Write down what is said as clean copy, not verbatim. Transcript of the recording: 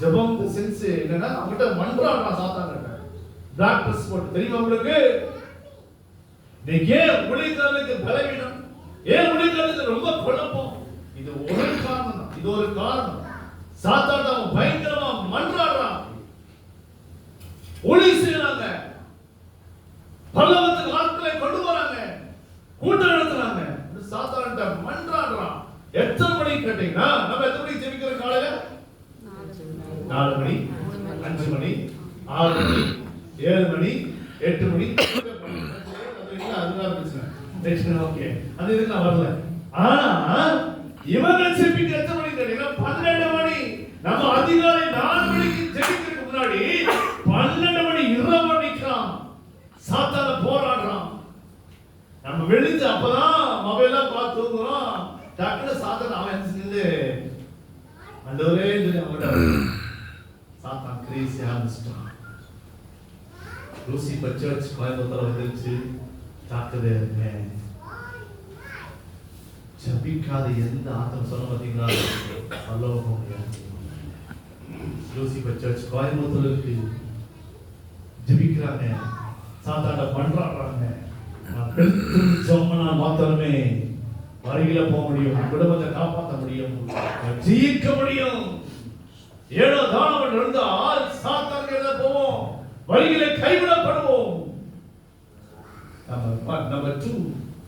ஜெபம் சென்ஸ் என்னன்னா அவங்ககிட்ட மன்றாடுறான் சாத்தான்கிட்ட. பிளாக் ட்ரெஸ் போட்டு தெரியுமா உங்களுக்கு? ஏன் ஊழியர்களுக்கு பலவீனம், ஏன் ஊழியர்களுக்கு ரொம்ப குழப்பம்? இது ஒரு காரணம் தான். இது ஒரு காரணம். சாத்தான் அவன் பயங்கரமா மன்றாடுறான். ஊழிய செய்யறாங்க, பல்லவத்துக்கு ஆட்களை கொண்டு வராங்க, கூட்டம் நடத்துறாங்க. சாத்தான்கிட்ட மன்றாடுறான். எத்தனை மணிக்கு கேட்டீங்கன்னா நம்ம எத்தனை மணிக்கு ஜெபிக்கிற காலையில? 4 மணி, 5 மணி, 6 மணி, 7 மணி, 8 மணி. அதுதான் பிரச்சனை. ஓகே, அது இதுக்கு நான் வரல. ஆனா இவங்க ஜெபிக்க எத்தனை மணிக்கு கேட்டீங்கன்னா 12 மணி. நம்ம அதிகாலை 4 மணிக்கு ஜெபிக்கிறதுக்கு முன்னாடி 12 மணி இரவு மணிக்காம் சாத்தான போராடுறான். நம்ம வெளிச்சு அப்பதான் மொபைலா பார்த்து தூங்குறோம். டக்குனு சாத்தான் அவன் செஞ்சு அண்டவரே சாத்தான் கிரேசி ஆரம்பிச்சிட்டான். லூசிபர் சர்ச் கோயம்புத்தூர்ல வந்துருச்சு. தாக்குதே இருங்க, ஜபிக்காத எந்த ஆத்தம் சொல்ல பார்த்தீங்களா? சொல்ல முடியாது. லூசிபர் சர்ச் கோயம்புத்தூர்ல இருக்கு. ஜபிக்கிறாங்க, சாத்தாண்ட பண்றாங்க. மாத்திரமே வரையில போக முடியும், குடும்பத்தை காப்பாற்ற முடியும், ஜீவிக்க முடியும். ஏழோ தானம் இருந்தால் சாத்தான்கிட்ட போவோம், வழியில கைவிடப்படுவோம். நம்பர் 2